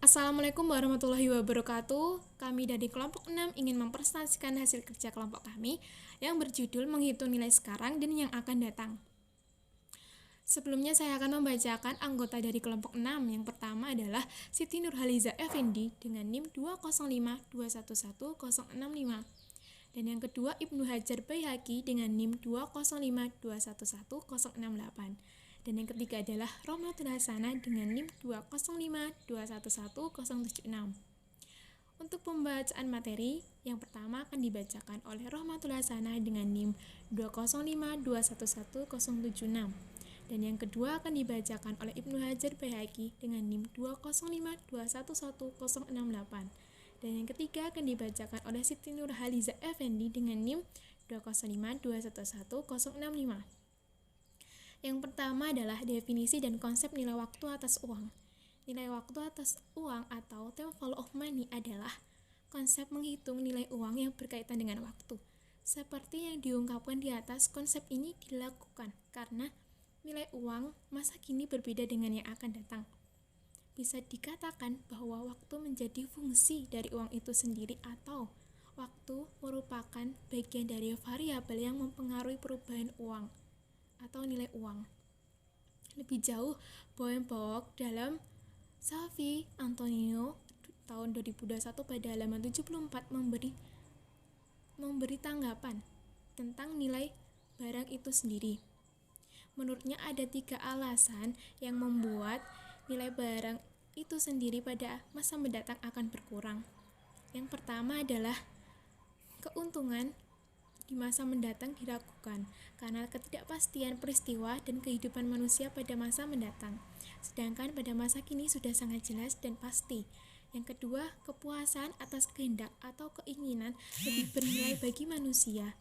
Assalamualaikum warahmatullahi wabarakatuh. Kami dari kelompok 6 ingin mempresentasikan hasil kerja kelompok kami yang berjudul menghitung nilai sekarang dan yang akan datang. Sebelumnya saya akan membacakan anggota dari kelompok 6. Yang pertama adalah Siti Nurhaliza Effendi dengan NIM 205211065. Dan yang kedua Ibnu Hajar Baihaqi dengan NIM 205211068. Dan yang ketiga adalah Rohmatul Hasanah dengan NIM 205211076. Untuk pembacaan materi, yang pertama akan dibacakan oleh Rohmatul Hasanah dengan NIM 205211076. Dan yang kedua akan dibacakan oleh Ibnu Hajar Baihaqi dengan NIM 205211068. Dan yang ketiga akan dibacakan oleh Siti Nurhaliza Effendi dengan NIM 205211065. Yang pertama adalah definisi dan konsep nilai waktu atas uang. Nilai waktu atas uang atau time value of money adalah konsep menghitung nilai uang yang berkaitan dengan waktu. Seperti yang diungkapkan di atas, konsep ini dilakukan karena nilai uang masa kini berbeda dengan yang akan datang. Bisa dikatakan bahwa waktu menjadi fungsi dari uang itu sendiri atau waktu merupakan bagian dari variabel yang mempengaruhi perubahan uang atau nilai uang. Lebih jauh, Boehm-Bock dalam Salvi Antonio tahun 2021 pada halaman 74 memberi tanggapan tentang nilai barang itu sendiri. Menurutnya ada 3 alasan yang membuat nilai barang itu sendiri pada masa mendatang akan berkurang. Yang pertama adalah keuntungan di masa mendatang diragukan karena ketidakpastian peristiwa dan kehidupan manusia pada masa mendatang, sedangkan pada masa kini sudah sangat jelas dan pasti. Yang kedua, kepuasan atas kehendak atau keinginan lebih bernilai bagi manusia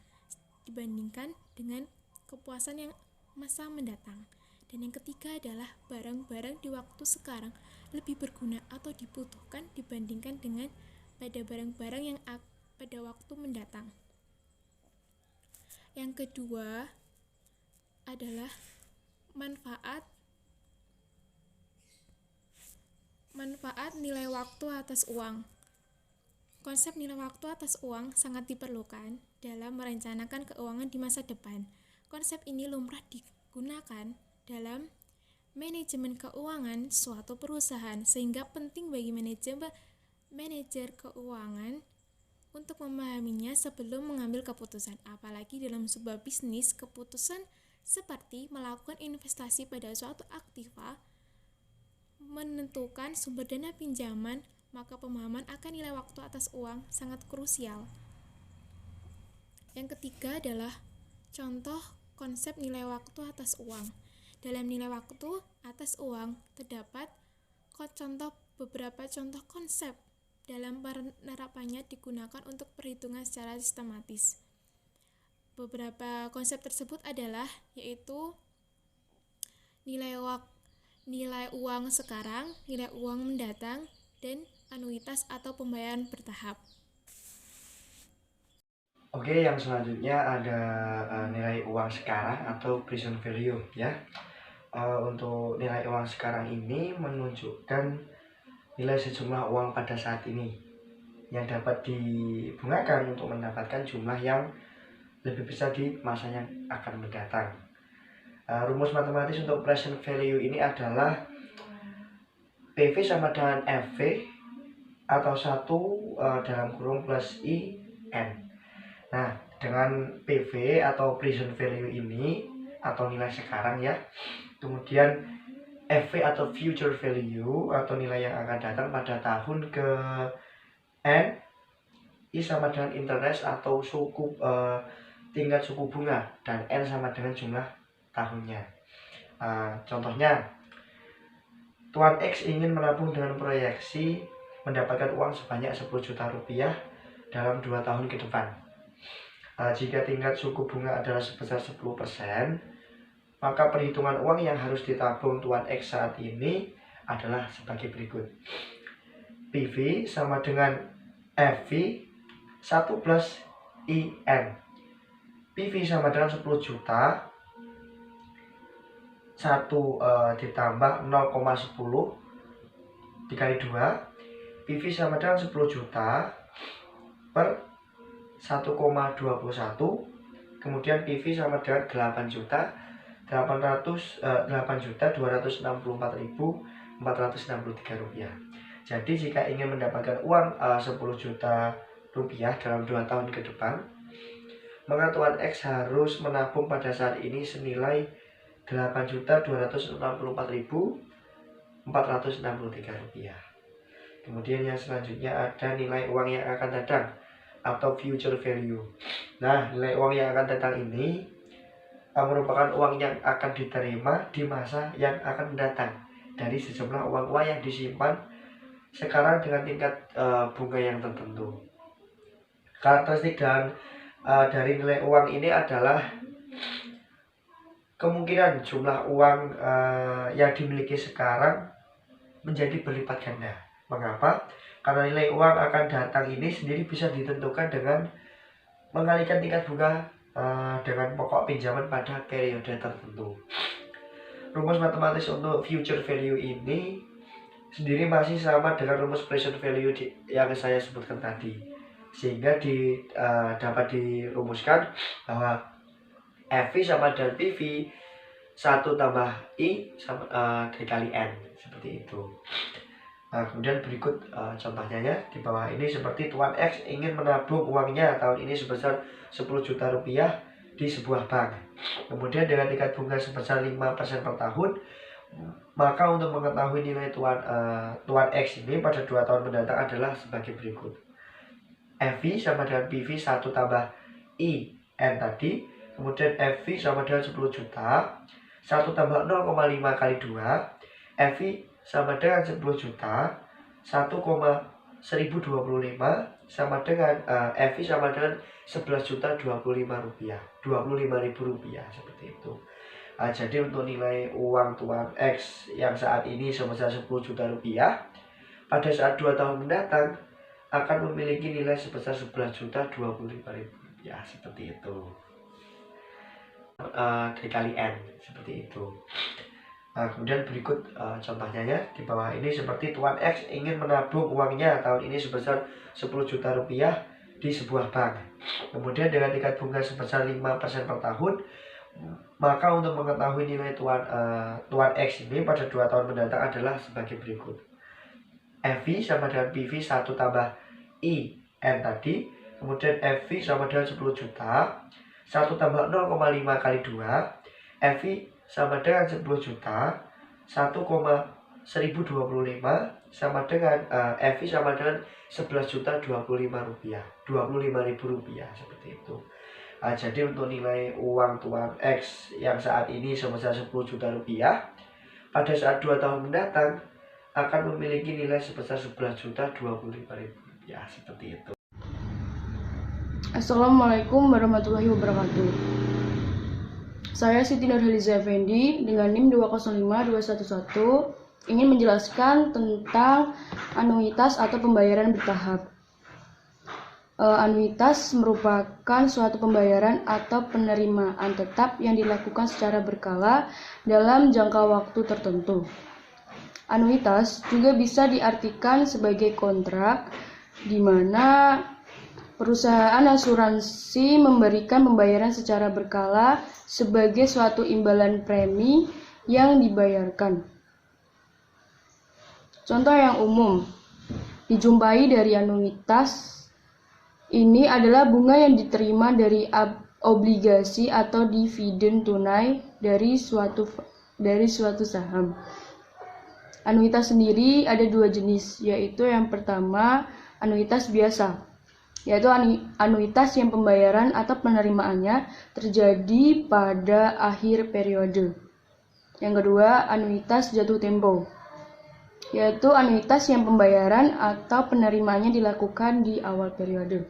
dibandingkan dengan kepuasan yang masa mendatang. Dan yang ketiga adalah barang-barang di waktu sekarang lebih berguna atau dibutuhkan dibandingkan dengan pada barang-barang yang pada waktu mendatang. Yang kedua adalah manfaat nilai waktu atas uang. Konsep nilai waktu atas uang sangat diperlukan dalam merencanakan keuangan di masa depan. Konsep ini lumrah digunakan dalam manajemen keuangan suatu perusahaan, sehingga penting bagi manajer keuangan untuk memahaminya sebelum mengambil keputusan, apalagi dalam sebuah bisnis. Keputusan seperti melakukan investasi pada suatu aktiva, menentukan sumber dana pinjaman, maka pemahaman akan nilai waktu atas uang sangat krusial. Yang ketiga adalah contoh konsep nilai waktu atas uang. Dalam nilai waktu atas uang terdapat beberapa contoh konsep. Dalam penerapannya digunakan untuk perhitungan secara sistematis. Beberapa konsep tersebut adalah yaitu nilai uang sekarang, nilai uang mendatang, dan anuitas atau pembayaran bertahap. Oke, yang selanjutnya ada nilai uang sekarang atau present value ya. Untuk nilai uang sekarang ini menunjukkan nilai sejumlah uang pada saat ini yang dapat dibungakan untuk mendapatkan jumlah yang lebih besar di masa yang akan mendatang. Rumus matematis untuk present value ini adalah PV sama dengan FV atau 1 dalam kurung plus IN. Nah, dengan PV atau present value ini atau nilai sekarang ya, kemudian FV atau future value atau nilai yang akan datang pada tahun ke N, I sama dengan interest atau tingkat suku bunga, dan N sama dengan jumlah tahunnya. Contohnya, Tuan X ingin menabung dengan proyeksi mendapatkan uang sebanyak 10 juta rupiah dalam 2 tahun ke depan. Jika tingkat suku bunga adalah sebesar 10%, maka perhitungan uang yang harus ditabung Tuan X saat ini adalah sebagai berikut. PV sama dengan FV 1 plus IN. PV sama dengan 10 juta, 1 ditambah 0,10 dikali 2 PV sama dengan 10 juta per 1,21, kemudian PV sama dengan 8 juta 8.264.463 rupiah. Jadi jika ingin mendapatkan uang 10 juta rupiah dalam 2 tahun ke depan, maka Tuan X harus menabung pada saat ini senilai 8.264.463 rupiah. Kemudian yang selanjutnya ada nilai uang yang akan datang atau future value. Nah, nilai uang yang akan datang ini merupakan uang yang akan diterima di masa yang akan datang dari sejumlah uang-uang yang disimpan sekarang dengan tingkat bunga yang tertentu. Karakteristik dari nilai uang ini adalah kemungkinan jumlah uang yang dimiliki sekarang menjadi berlipat ganda. Mengapa? Karena nilai uang akan datang ini sendiri bisa ditentukan dengan mengalikan tingkat bunga dengan pokok pinjaman pada periode tertentu. Rumus matematis untuk future value ini sendiri masih sama dengan rumus present value yang saya sebutkan tadi, sehingga dapat dirumuskan bahwa FV sama dengan PV 1 tambah I dikali N, seperti itu. Nah, kemudian berikut contohnya ya di bawah ini, seperti Tuan X ingin menabung uangnya tahun ini sebesar 10 juta rupiah di sebuah bank. Kemudian dengan tingkat bunga sebesar 5% per tahun, maka untuk mengetahui nilai Tuan X ini pada 2 tahun mendatang adalah sebagai berikut. FV sama dengan PV 1 tambah I N tadi, kemudian FV sama dengan 10 juta, 1 tambah 0,5 kali 2, FV sama dengan 10 juta, 1,1025 sama dengan FV sama dengan 11 juta 25 rupiah, 25.000 rupiah, seperti itu. Jadi untuk nilai uang Tuan X yang saat ini sebesar 10 juta rupiah, pada saat 2 tahun mendatang akan memiliki nilai sebesar 11 juta 25.000 rupiah, seperti itu. Dikali N, seperti itu. Nah, kemudian berikut contohnya ya di bawah ini, seperti Tuan X ingin menabung uangnya tahun ini sebesar 10 juta rupiah di sebuah bank. Kemudian dengan tingkat bunga sebesar 5% per tahun, maka untuk mengetahui nilai Tuan X ini pada 2 tahun mendatang adalah sebagai berikut. FV sama dengan PV 1 tambah I N tadi, kemudian FV sama dengan 10 juta, 1 tambah 0,5 kali 2, FV sama dengan 10 juta, 1,1025 sama dengan FV sama dengan 11 juta 25 rupiah, 25.000 rupiah, seperti itu. Jadi untuk nilai uang Tuan X yang saat ini sebesar 10 juta rupiah, pada saat 2 tahun mendatang akan memiliki nilai sebesar 11 juta 25.000 rupiah, seperti itu. Assalamualaikum warahmatullahi wabarakatuh. Saya Siti Nurhaliza Effendi dengan NIM 205211 ingin menjelaskan tentang anuitas atau pembayaran bertahap. Anuitas merupakan suatu pembayaran atau penerimaan tetap yang dilakukan secara berkala dalam jangka waktu tertentu. Anuitas juga bisa diartikan sebagai kontrak di mana perusahaan asuransi memberikan pembayaran secara berkala sebagai suatu imbalan premi yang dibayarkan. Contoh yang umum dijumpai dari anuitas ini adalah bunga yang diterima dari obligasi atau dividen tunai dari suatu saham. Anuitas sendiri ada 2 jenis, yaitu yang pertama anuitas biasa, yaitu anuitas yang pembayaran atau penerimaannya terjadi pada akhir periode. Yang kedua, anuitas jatuh tempo, yaitu anuitas yang pembayaran atau penerimaannya dilakukan di awal periode.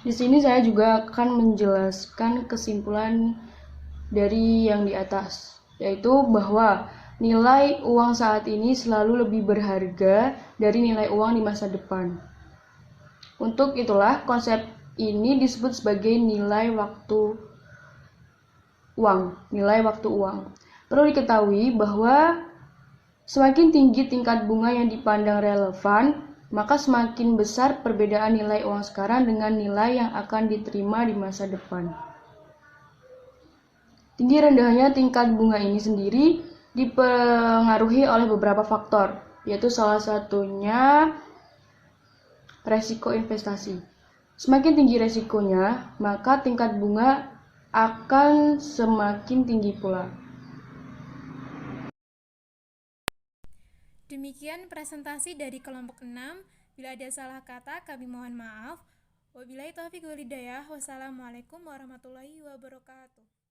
Di sini saya juga akan menjelaskan kesimpulan dari yang di atas, yaitu bahwa nilai uang saat ini selalu lebih berharga dari nilai uang di masa depan. Untuk itulah konsep ini disebut sebagai nilai waktu uang. Perlu diketahui bahwa semakin tinggi tingkat bunga yang dipandang relevan maka semakin besar perbedaan nilai uang sekarang dengan nilai yang akan diterima di masa depan. Tinggi rendahnya tingkat bunga ini sendiri dipengaruhi oleh beberapa faktor, yaitu salah satunya resiko investasi. Semakin tinggi resikonya, maka tingkat bunga akan semakin tinggi pula. Demikian presentasi dari kelompok 6. Bila ada salah kata, kami mohon maaf. Wabillahi taufiq wal hidayah. Wassalamualaikum warahmatullahi wabarakatuh.